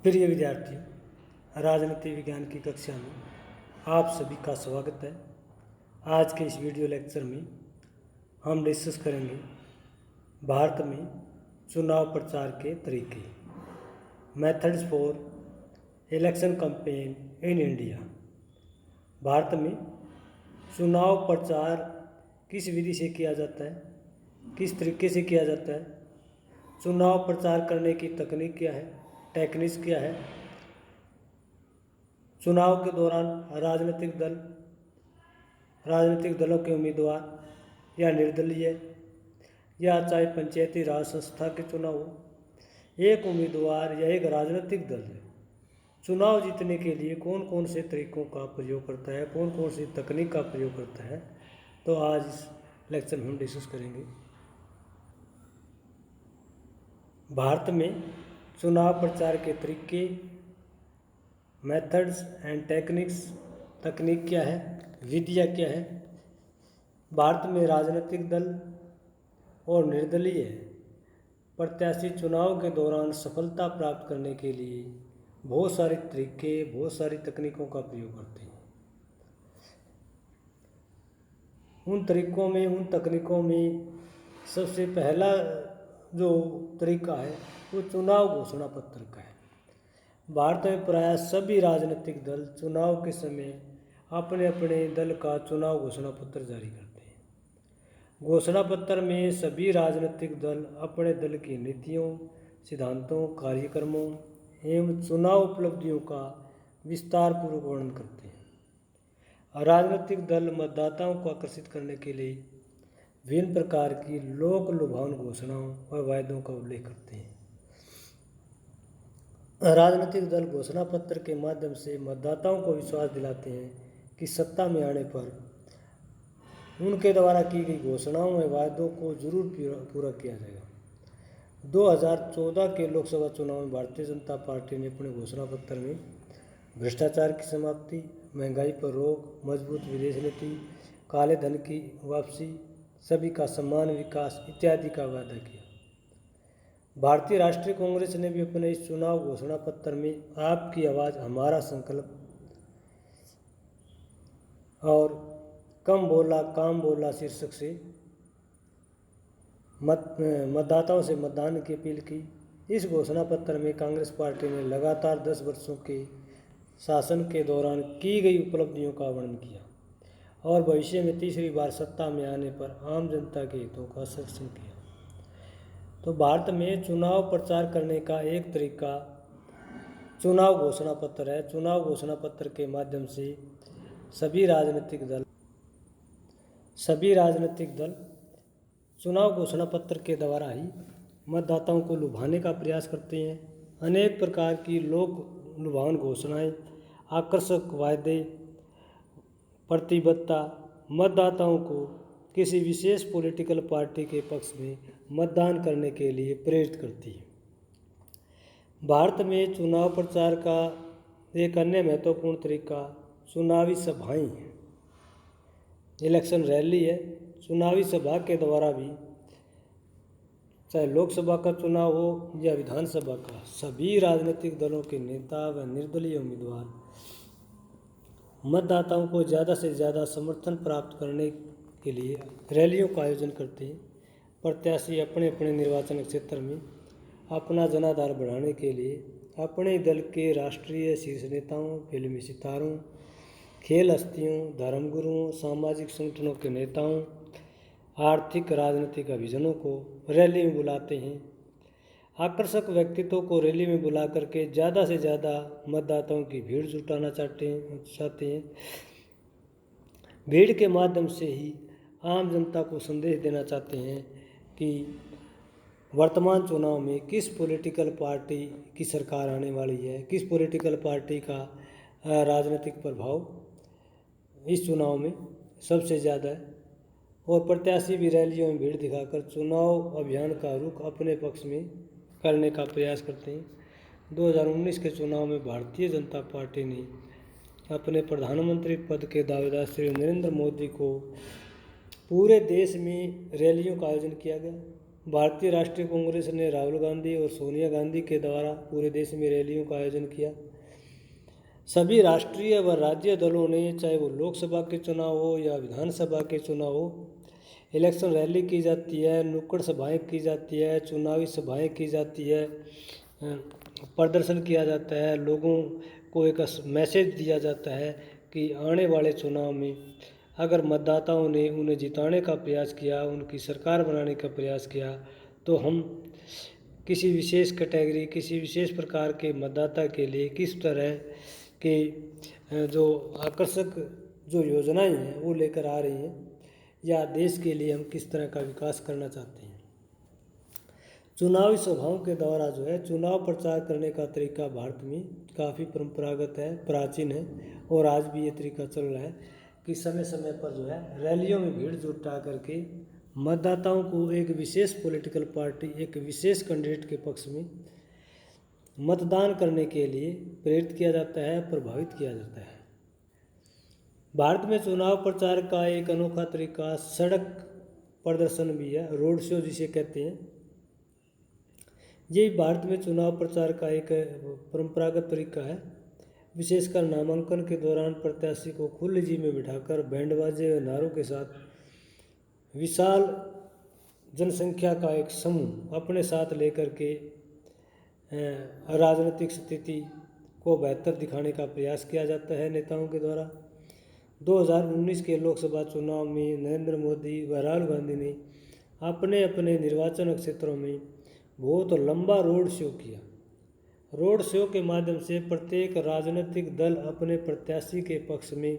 प्रिय विद्यार्थियों, राजनीति विज्ञान की कक्षा में आप सभी का स्वागत है। आज के इस वीडियो लेक्चर में हम डिस्कस करेंगे भारत में चुनाव प्रचार के तरीके, methods for election campaign in India. Bharat में चुनाव प्रचार किस विधि से किया जाता है, किस तरीके से किया जाता है, चुनाव प्रचार करने की तकनीक क्या है, टेक्निक्स क्या है, चुनाव के दौरान राजनीतिक दलों के उम्मीदवार या निर्दलीय या चाहे पंचायती राज संस्था के चुनाव हो, एक उम्मीदवार या एक राजनीतिक दल चुनाव जीतने के लिए कौन कौन से तरीकों का प्रयोग करता है, कौन कौन सी तकनीक का प्रयोग करता है, तो आज इस लेक्चर में हम डिस्कस करेंगे। भारत में चुनाव प्रचार के तरीके, मेथड्स एंड टेक्निक्स, तकनीक क्या है, विधियाँ क्या है। भारत में राजनीतिक दल और निर्दलीय प्रत्याशी चुनाव के दौरान सफलता प्राप्त करने के लिए बहुत सारे तरीके, बहुत सारी तकनीकों का प्रयोग करते हैं। उन तकनीकों में सबसे पहला जो तरीका है वो चुनाव घोषणा पत्र का है। भारत में प्राय सभी राजनीतिक दल चुनाव के समय अपने अपने दल का चुनाव घोषणा पत्र जारी करते हैं। घोषणा पत्र में सभी राजनीतिक दल अपने दल की नीतियों, सिद्धांतों, कार्यक्रमों एवं चुनाव उपलब्धियों का विस्तारपूर्वक वर्णन करते हैं। राजनीतिक दल मतदाताओं को आकर्षित करने के लिए विभिन्न प्रकार की लोक लुभावन घोषणाओं व वायदों का उल्लेख करते हैं। राजनीतिक दल घोषणा पत्र के माध्यम से मतदाताओं को विश्वास दिलाते हैं कि सत्ता में आने पर उनके द्वारा की गई घोषणाओं व वायदों को जरूर पूरा किया जाएगा। 2014 के लोकसभा चुनाव में भारतीय जनता पार्टी ने अपने घोषणा पत्र में भ्रष्टाचार की समाप्ति, महंगाई पर रोक, मजबूत विदेश नीति, काले धन की वापसी, सभी का समान विकास इत्यादि का वादा किया। भारतीय राष्ट्रीय कांग्रेस ने भी अपने इस चुनाव घोषणा पत्र में आपकी आवाज़ हमारा संकल्प और कम बोला काम बोला शीर्षक से मतदाताओं से मतदान की अपील की। इस घोषणा पत्र में कांग्रेस पार्टी ने लगातार 10 वर्षों के शासन के दौरान की गई उपलब्धियों का वर्णन किया और भविष्य में तीसरी बार सत्ता में आने पर आम जनता के हितों का संरक्षण किया। तो भारत में चुनाव प्रचार करने का एक तरीका चुनाव घोषणा पत्र है। चुनाव घोषणा पत्र के माध्यम से सभी राजनीतिक दल चुनाव घोषणा पत्र के द्वारा ही मतदाताओं को लुभाने का प्रयास करते हैं। अनेक प्रकार की लोक लुभावन घोषणाएं, आकर्षक वायदे, प्रतिबद्धता मतदाताओं को किसी विशेष पॉलिटिकल पार्टी के पक्ष में मतदान करने के लिए प्रेरित करती है। भारत में चुनाव प्रचार का एक अन्य महत्वपूर्ण तरीका चुनावी सभाएं हैं। इलेक्शन रैली है। चुनावी सभा के द्वारा भी चाहे लोकसभा का चुनाव हो या विधानसभा का, सभी राजनीतिक दलों के नेता व निर्दलीय उम्मीदवार मतदाताओं को ज़्यादा से ज़्यादा समर्थन प्राप्त करने के लिए रैलियों का आयोजन करते हैं। प्रत्याशी अपने अपने निर्वाचन क्षेत्र में अपना जनाधार बढ़ाने के लिए अपने दल के राष्ट्रीय शीर्ष नेताओं, फिल्मी सितारों, खेल हस्तियों, धर्मगुरुओं, सामाजिक संगठनों के नेताओं, आर्थिक राजनीतिक अभिजनों को रैली में बुलाते हैं। आकर्षक व्यक्तित्वों को रैली में बुला करके ज़्यादा से ज़्यादा मतदाताओं की भीड़ जुटाना चाहते हैं। भीड़ के माध्यम से ही आम जनता को संदेश देना चाहते हैं कि वर्तमान चुनाव में किस पॉलिटिकल पार्टी की सरकार आने वाली है, किस पॉलिटिकल पार्टी का राजनीतिक प्रभाव इस चुनाव में सबसे ज़्यादा है। और प्रत्याशी भी रैलियों में भीड़ दिखाकर चुनाव अभियान का रुख अपने पक्ष में करने का प्रयास करते हैं। 2019 के चुनाव में भारतीय जनता पार्टी ने अपने प्रधानमंत्री पद के दावेदार श्री नरेंद्र मोदी को पूरे देश में रैलियों का आयोजन किया गया। भारतीय राष्ट्रीय कांग्रेस ने राहुल गांधी और सोनिया गांधी के द्वारा पूरे देश में रैलियों का आयोजन किया। सभी राष्ट्रीय व राज्य दलों ने, चाहे वो लोकसभा के चुनाव हो या विधानसभा के चुनाव हो, इलेक्शन रैली की जाती है, नुक्कड़ सभाएं की जाती है, चुनावी सभाएं की जाती है, प्रदर्शन किया जाता है, लोगों को एक मैसेज दिया जाता है कि आने वाले चुनाव में अगर मतदाताओं ने उन्हें जिताने का प्रयास किया, उनकी सरकार बनाने का प्रयास किया, तो हम किसी विशेष कैटेगरी, किसी विशेष प्रकार के मतदाता के लिए किस तरह के जो आकर्षक जो योजनाएं हैं वो लेकर आ रही हैं, या देश के लिए हम किस तरह का विकास करना चाहते हैं। चुनावी सभाओं के द्वारा जो है चुनाव प्रचार करने का तरीका भारत में काफ़ी परंपरागत है, प्राचीन है, और आज भी ये तरीका चल रहा है कि समय समय पर जो है रैलियों में भीड़ जुटा करके मतदाताओं को एक विशेष पॉलिटिकल पार्टी, एक विशेष कैंडिडेट के पक्ष में मतदान करने के लिए प्रेरित किया जाता है, प्रभावित किया जाता है। भारत में चुनाव प्रचार का एक अनोखा तरीका सड़क प्रदर्शन भी है, रोड शो जिसे कहते हैं। ये भारत में चुनाव प्रचार का एक परंपरागत तरीका है। विशेषकर नामांकन के दौरान प्रत्याशी को खुली जीप में बिठाकर बैंड बाजे व नारों के साथ विशाल जनसंख्या का एक समूह अपने साथ लेकर के राजनीतिक स्थिति को बेहतर दिखाने का प्रयास किया जाता है नेताओं के द्वारा। 2019 के लोकसभा चुनाव में नरेंद्र मोदी व राहुल गांधी ने अपने अपने निर्वाचन क्षेत्रों में बहुत लंबा रोड शो किया। रोड शो के माध्यम से प्रत्येक राजनीतिक दल अपने प्रत्याशी के पक्ष में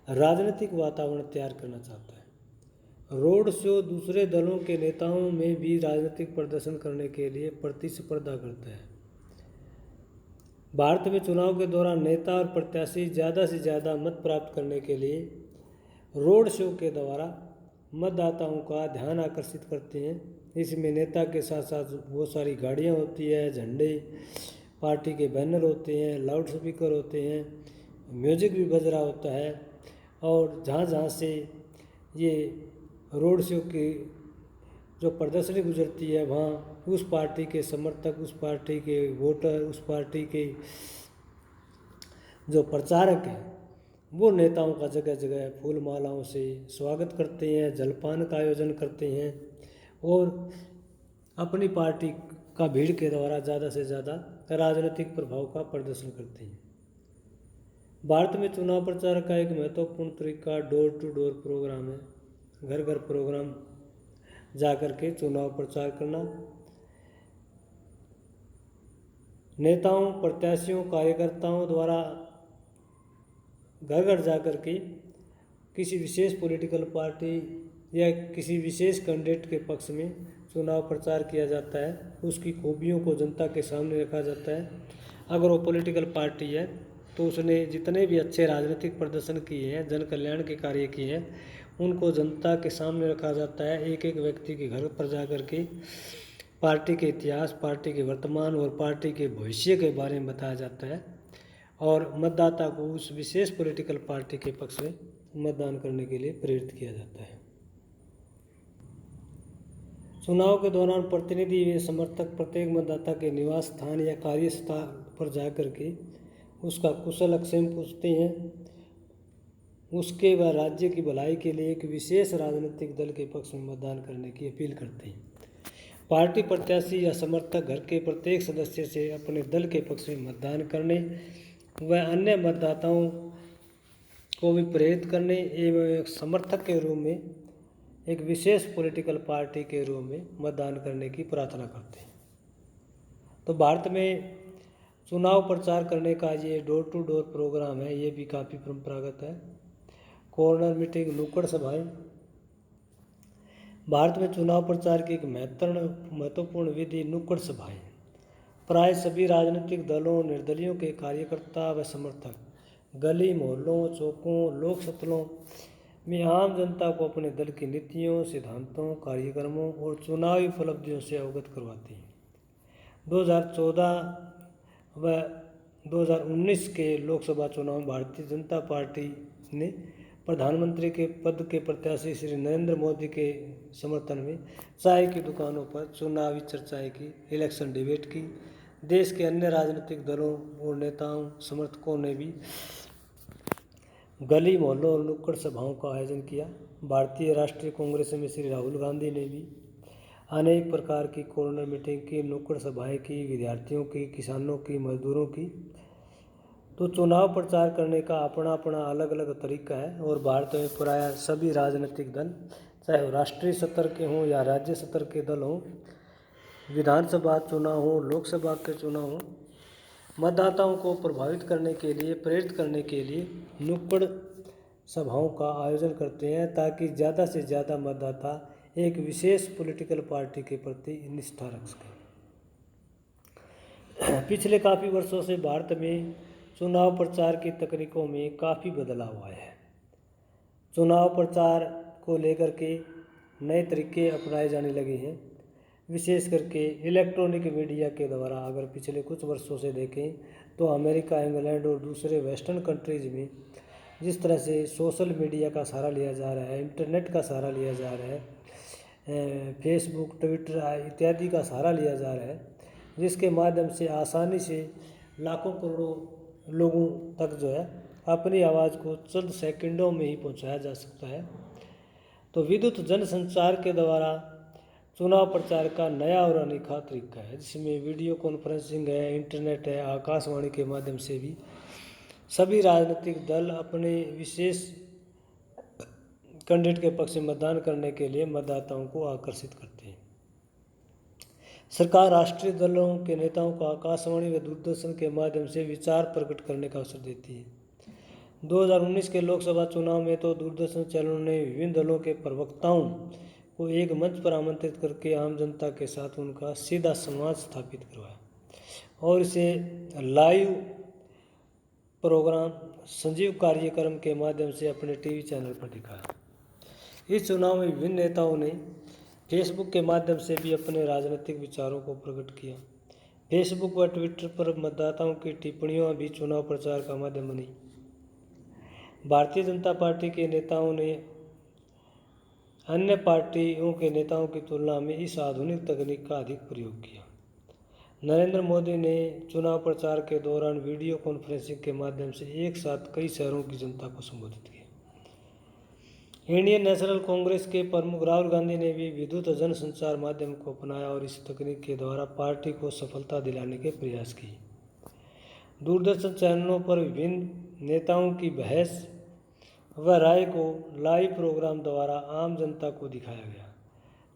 राजनीतिक वातावरण तैयार करना चाहता है। रोड शो दूसरे दलों के नेताओं में भी राजनीतिक प्रदर्शन करने के लिए प्रतिस्पर्धा करता है। भारत में चुनाव के दौरान नेता और प्रत्याशी ज़्यादा से ज़्यादा मत प्राप्त करने के लिए रोड शो के द्वारा मतदाताओं का ध्यान आकर्षित करते हैं। इसमें नेता के साथ साथ बहुत सारी गाड़ियाँ होती है, झंडे, पार्टी के बैनर होते हैं, लाउड स्पीकर होते हैं, म्यूजिक भी बज रहा होता है, और जहाँ जहाँ से ये रोड शो की जो प्रदर्शनी गुजरती है वहाँ उस पार्टी के समर्थक, उस पार्टी के वोटर, उस पार्टी के जो प्रचारक हैं वो नेताओं का जगह जगह फूल मालाओं से स्वागत करते हैं, जलपान का आयोजन करते हैं और अपनी पार्टी का भीड़ के द्वारा ज़्यादा से ज़्यादा राजनीतिक प्रभाव का प्रदर्शन करते हैं। भारत में चुनाव प्रचार का एक महत्वपूर्ण तरीका डोर टू डोर प्रोग्राम है। घर घर प्रोग्राम जा कर के चुनाव प्रचार करना। नेताओं, प्रत्याशियों, कार्यकर्ताओं द्वारा घर घर जा कर के किसी विशेष पॉलिटिकल पार्टी या किसी विशेष कैंडिडेट के पक्ष में चुनाव प्रचार किया जाता है। उसकी खूबियों को जनता के सामने रखा जाता है। अगर वो पॉलिटिकल पार्टी है तो उसने जितने भी अच्छे राजनीतिक प्रदर्शन किए हैं, जन कल्याण के कार्य किए हैं, उनको जनता के सामने रखा जाता है। एक एक व्यक्ति के घर पर जा कर के पार्टी के इतिहास, पार्टी के वर्तमान और पार्टी के भविष्य के बारे में बताया जाता है और मतदाता को उस विशेष पॉलिटिकल पार्टी के पक्ष में मतदान करने के लिए प्रेरित किया जाता है। चुनाव के दौरान प्रतिनिधि व समर्थक प्रत्येक मतदाता के निवास स्थान या कार्यस्थल पर जाकर के उसका कुशल अक्षेम पूछते हैं। उसके व राज्य की भलाई के लिए एक विशेष राजनीतिक दल के पक्ष में मतदान करने की अपील करते हैं। पार्टी प्रत्याशी या समर्थक घर के प्रत्येक सदस्य से अपने दल के पक्ष में मतदान करने व अन्य मतदाताओं को भी प्रेरित करने एवं एक समर्थक के रूप में एक विशेष पॉलिटिकल पार्टी के रूप में मतदान करने की प्रार्थना करते हैं। तो भारत में चुनाव प्रचार करने का ये डोर टू डोर प्रोग्राम है, ये भी काफ़ी परंपरागत है। कॉर्नर मीटिंग, नुक्कड़ सभाएं। भारत में चुनाव प्रचार की एक महत्वपूर्ण विधि नुक्कड़ सभाएं। प्राय सभी राजनीतिक दलों, निर्दलियों के कार्यकर्ता व समर्थक गली, मोहल्लों, चौकों, लोक सत्तलों में आम जनता को अपने दल की नीतियों, सिद्धांतों, कार्यक्रमों और चुनावी उपलब्धियों से अवगत करवाते हैं। 2014 व 2019 के लोकसभा चुनाव में भारतीय जनता पार्टी ने प्रधानमंत्री के पद के प्रत्याशी श्री नरेंद्र मोदी के समर्थन में चाय की दुकानों पर चुनावी चर्चाएं की, इलेक्शन डिबेट की। देश के अन्य राजनीतिक दलों और नेताओं समर्थकों ने भी गली मोहल्लों और नुक्कड़ सभाओं का आयोजन किया। भारतीय राष्ट्रीय कांग्रेस में श्री राहुल गांधी ने भी अनेक प्रकार की कॉर्नर मीटिंग की, नुक्कड़ सभाएं की, विद्यार्थियों की, किसानों की, मजदूरों की। तो चुनाव प्रचार करने का अपना अपना अलग अलग तरीका है और भारत में प्रायः सभी राजनीतिक दल, चाहे वो राष्ट्रीय स्तर के हों या राज्य स्तर के दल हों, विधानसभा चुनाव हो, लोकसभा के चुनाव हो, मतदाताओं को प्रभावित करने के लिए, प्रेरित करने के लिए नुक्कड़ सभाओं का आयोजन करते हैं ताकि ज़्यादा से ज़्यादा मतदाता एक विशेष पॉलिटिकल पार्टी के प्रति निष्ठा रख सकें। पिछले काफ़ी वर्षों से भारत में चुनाव प्रचार की तकनीकों में काफ़ी बदलाव आया है। चुनाव प्रचार को लेकर के नए तरीके अपनाए जाने लगे हैं, विशेष करके इलेक्ट्रॉनिक मीडिया के द्वारा। अगर पिछले कुछ वर्षों से देखें तो अमेरिका, इंग्लैंड और दूसरे वेस्टर्न कंट्रीज में जिस तरह से सोशल मीडिया का सहारा लिया जा रहा है, इंटरनेट का सहारा लिया जा रहा है, फेसबुक, ट्विटर इत्यादि का सहारा लिया जा रहा है, जिसके माध्यम से आसानी से लाखों करोड़ों लोगों तक जो है अपनी आवाज़ को चंद सेकंडों में ही पहुंचाया जा सकता है। तो विद्युत जनसंचार के द्वारा चुनाव प्रचार का नया और अनोखा तरीका है, जिसमें वीडियो कॉन्फ्रेंसिंग है, इंटरनेट है, आकाशवाणी के माध्यम से भी सभी राजनीतिक दल अपने विशेष कैंडिडेट के पक्ष में मतदान करने के लिए मतदाताओं को आकर्षित करते हैं। सरकार राष्ट्रीय दलों के नेताओं को आकाशवाणी व दूरदर्शन के माध्यम से विचार प्रकट करने का अवसर देती है। 2019 के लोकसभा चुनाव में तो दूरदर्शन चैनलों ने विभिन्न दलों के प्रवक्ताओं को एक मंच पर आमंत्रित करके आम जनता के साथ उनका सीधा संवाद स्थापित करवाया और इसे लाइव प्रोग्राम, सजीव कार्यक्रम के माध्यम से अपने टीवी चैनल पर दिखाया। इस चुनाव में विभिन्न नेताओं ने फेसबुक के माध्यम से भी अपने राजनीतिक विचारों को प्रकट किया। फेसबुक व ट्विटर पर मतदाताओं की टिप्पणियां भी चुनाव प्रचार का माध्यम बनी। भारतीय जनता पार्टी के नेताओं ने अन्य पार्टियों के नेताओं की तुलना में इस आधुनिक तकनीक का अधिक प्रयोग किया। नरेंद्र मोदी ने चुनाव प्रचार के दौरान वीडियो कॉन्फ्रेंसिंग के माध्यम से एक साथ कई शहरों की जनता को संबोधित किया। इंडियन नेशनल कांग्रेस के प्रमुख राहुल गांधी ने भी विद्युत जनसंचार माध्यम को अपनाया और इस तकनीक के द्वारा पार्टी को सफलता दिलाने के प्रयास किए। दूरदर्शन चैनलों पर विभिन्न नेताओं की बहस व राय को लाइव प्रोग्राम द्वारा आम जनता को दिखाया गया।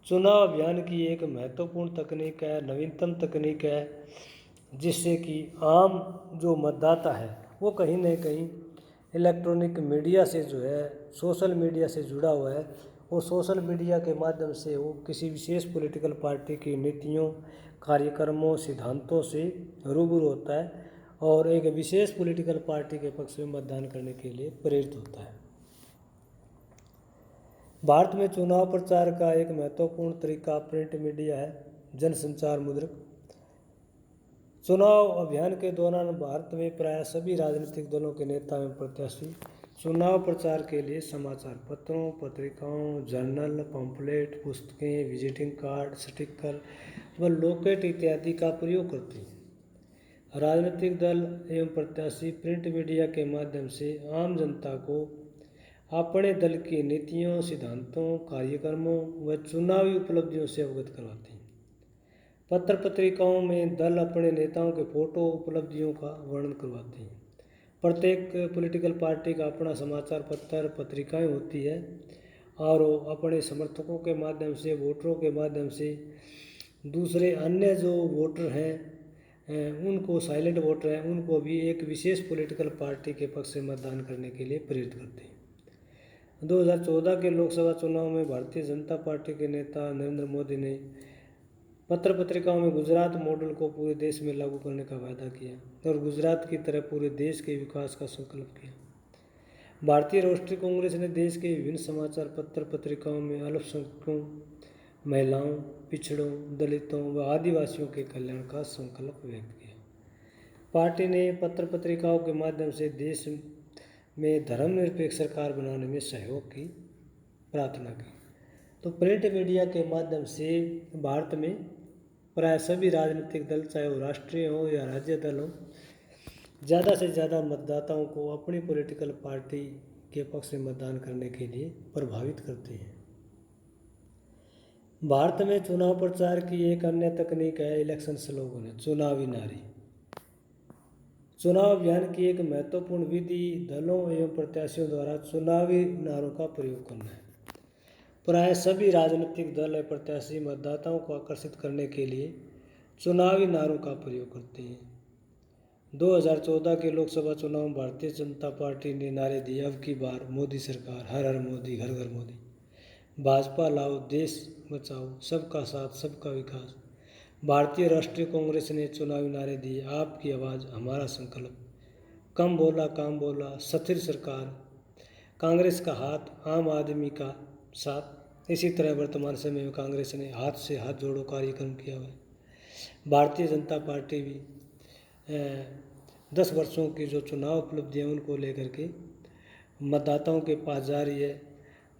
चुनाव अभियान की एक महत्वपूर्ण तकनीक है, नवीनतम तकनीक है, जिससे कि आम जो मतदाता है वो कहीं न कहीं इलेक्ट्रॉनिक मीडिया से जो है, सोशल मीडिया से जुड़ा हुआ है और सोशल मीडिया के माध्यम से वो किसी विशेष पॉलिटिकल पार्टी की नीतियों, कार्यक्रमों, सिद्धांतों से रूबरू होता है और एक विशेष पॉलिटिकल पार्टी के पक्ष में मतदान करने के लिए प्रेरित होता है। भारत में चुनाव प्रचार का एक महत्वपूर्ण तरीका प्रिंट मीडिया है, जनसंचार मुद्रक। चुनाव अभियान के दौरान भारत में प्राय सभी राजनीतिक दलों के नेता एवं प्रत्याशी चुनाव प्रचार के लिए समाचार पत्रों, पत्रिकाओं, जर्नल, पम्फलेट, पुस्तकें, विजिटिंग कार्ड, स्टिकर व लोकेट इत्यादि का प्रयोग करते हैं। राजनीतिक दल एवं प्रत्याशी प्रिंट मीडिया के माध्यम से आम जनता को अपने दल की नीतियों, सिद्धांतों, कार्यक्रमों व चुनावी उपलब्धियों से अवगत करवाते हैं। पत्र पत्रिकाओं में दल अपने नेताओं के फोटो, उपलब्धियों का वर्णन करवाते हैं। प्रत्येक पॉलिटिकल पार्टी का अपना समाचार पत्र, पत्रिकाएं होती है और अपने समर्थकों के माध्यम से, वोटरों के माध्यम से दूसरे अन्य जो वोटर हैं उनको, साइलेंट वोटर हैं, उनको भी एक विशेष पॉलिटिकल पार्टी के पक्ष से मतदान करने के लिए प्रेरित करते हैं। 2014 के लोकसभा चुनाव में भारतीय जनता पार्टी के नेता नरेंद्र मोदी ने पत्र पत्रिकाओं में गुजरात मॉडल को पूरे देश में लागू करने का वायदा किया और गुजरात की तरह पूरे देश के विकास का संकल्प किया। भारतीय राष्ट्रीय कांग्रेस ने देश के विभिन्न समाचार पत्र पत्रिकाओं में अल्पसंख्यकों, महिलाओं, पिछड़ों, दलितों व आदिवासियों के कल्याण का संकल्प व्यक्त किया। पार्टी ने पत्र पत्रिकाओं के माध्यम से देश में धर्मनिरपेक्ष सरकार बनाने में सहयोग की प्रार्थना की। तो प्रिंट मीडिया के माध्यम से भारत में प्राय सभी राजनीतिक दल, चाहे वो राष्ट्रीय हो या राज्य दल हो, ज़्यादा से ज़्यादा मतदाताओं को अपनी पॉलिटिकल पार्टी के पक्ष में मतदान करने के लिए प्रभावित करते हैं। भारत में चुनाव प्रचार की एक अन्य तकनीक है इलेक्शन स्लोगन, चुनावी नारे। चुनाव अभियान की एक महत्वपूर्ण विधि दलों एवं प्रत्याशियों द्वारा चुनावी नारों का प्रयोग करना है। प्राय सभी राजनीतिक दल और प्रत्याशी मतदाताओं को आकर्षित करने के लिए चुनावी नारों का प्रयोग करते हैं। 2014 के लोकसभा चुनाव में भारतीय जनता पार्टी ने नारे दिए, अब की बार मोदी सरकार, हर हर मोदी, घर घर मोदी, भाजपा लाओ, देश बचाओ, सबका साथ, सबका विकास। भारतीय राष्ट्रीय कांग्रेस ने चुनावी नारे दिए, आपकी आवाज़ हमारा संकल्प, कम बोला काम बोला, स्थिर सरकार, कांग्रेस का हाथ, आम आदमी का साथ। इसी तरह वर्तमान समय में कांग्रेस ने हाथ से हाथ जोड़ो कार्यक्रम किया हुआ है। भारतीय जनता पार्टी भी 10 वर्षों की जो चुनाव उपलब्धियाँ उनको लेकर के मतदाताओं के पास जा रही है।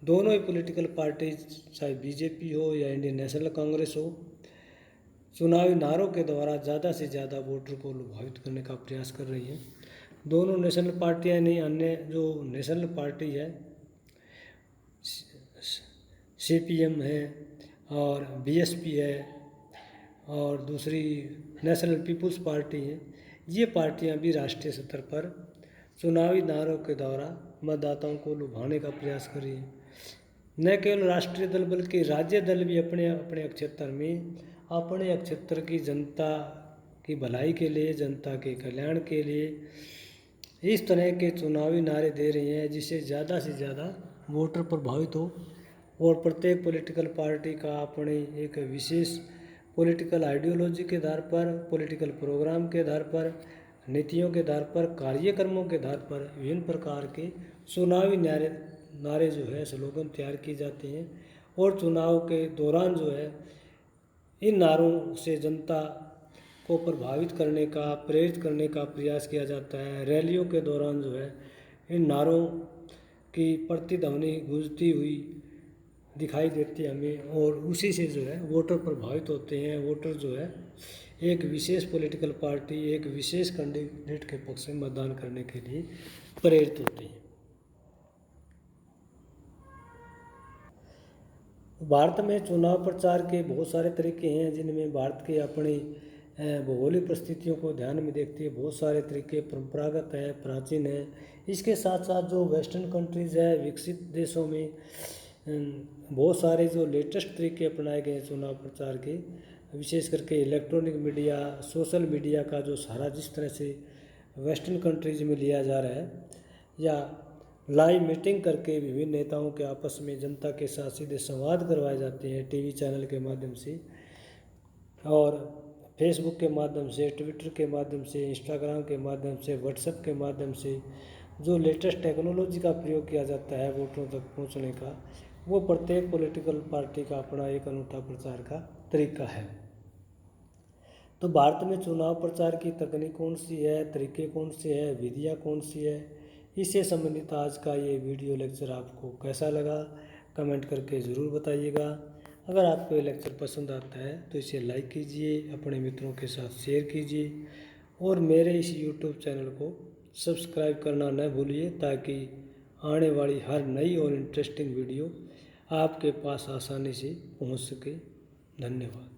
दोनों ही पॉलिटिकल पार्टी, चाहे बीजेपी हो या इंडियन नेशनल कांग्रेस हो, चुनावी नारों के द्वारा ज़्यादा से ज़्यादा वोटर को लुभावित करने का प्रयास कर रही हैं। दोनों नेशनल पार्टियां नहीं, अन्य जो नेशनल पार्टी है CPM है और BSP है और दूसरी नेशनल पीपुल्स पार्टी है, ये पार्टियां भी राष्ट्रीय स्तर पर चुनावी नारों के द्वारा मतदाताओं को लुभाने का प्रयास कर रही है। न केवल राष्ट्रीय दल बल्कि राज्य दल भी अपने अपने क्षेत्र में अपने क्षेत्र की जनता की भलाई के लिए, जनता के कल्याण के लिए इस तरह के चुनावी नारे दे रही हैं जिससे ज़्यादा से ज़्यादा वोटर प्रभावित हो। और प्रत्येक पॉलिटिकल पार्टी का अपने एक विशेष पॉलिटिकल आइडियोलॉजी के आधार पर, पॉलिटिकल प्रोग्राम के आधार पर, नीतियों के आधार पर, कार्यक्रमों के आधार पर विभिन्न प्रकार के चुनावी नारे जो है स्लोगन तैयार किए जाते हैं। और चुनाव के दौरान जो है इन नारों से जनता को प्रभावित करने का, प्रेरित करने का प्रयास किया जाता है। रैलियों के दौरान जो है इन नारों की प्रतिध्वनि गूंजती हुई दिखाई देती है हमें, और उसी से जो है वोटर प्रभावित होते हैं। वोटर जो है एक विशेष पॉलिटिकल पार्टी, एक विशेष कैंडिडेट के पक्ष में मतदान करने के लिए प्रेरित होते हैं। भारत में चुनाव प्रचार के बहुत सारे तरीके हैं, जिनमें भारत के अपनी भौगोलिक परिस्थितियों को ध्यान में देखते हुए बहुत सारे तरीके परंपरागत हैं, प्राचीन हैं। इसके साथ साथ जो वेस्टर्न कंट्रीज़ है, विकसित देशों में बहुत सारे जो लेटेस्ट तरीके अपनाए गए हैं चुनाव प्रचार के, विशेष करके इलेक्ट्रॉनिक मीडिया, सोशल मीडिया का जो सहारा जिस तरह से वेस्टर्न कंट्रीज में लिया जा रहा है, या लाइव मीटिंग करके विभिन्न नेताओं के आपस में जनता के साथ सीधे संवाद करवाए जाते हैं टीवी चैनल के माध्यम से, और फेसबुक के माध्यम से, ट्विटर के माध्यम से, इंस्टाग्राम के माध्यम से, व्हाट्सएप के माध्यम से जो लेटेस्ट टेक्नोलॉजी का प्रयोग किया जाता है वोटरों तक पहुंचने का, वो प्रत्येक पॉलिटिकल पार्टी का अपना एक अनूठा प्रचार का तरीका है। तो भारत में चुनाव प्रचार की तकनीक कौन सी है, तरीके कौन से हैं, विधियाँ कौन सी है, इससे संबंधित आज का ये वीडियो लेक्चर आपको कैसा लगा कमेंट करके ज़रूर बताइएगा। अगर आपको ये लेक्चर पसंद आता है तो इसे लाइक कीजिए, अपने मित्रों के साथ शेयर कीजिए और मेरे इस YouTube चैनल को सब्सक्राइब करना न भूलिए, ताकि आने वाली हर नई और इंटरेस्टिंग वीडियो आपके पास आसानी से पहुंच सके। धन्यवाद।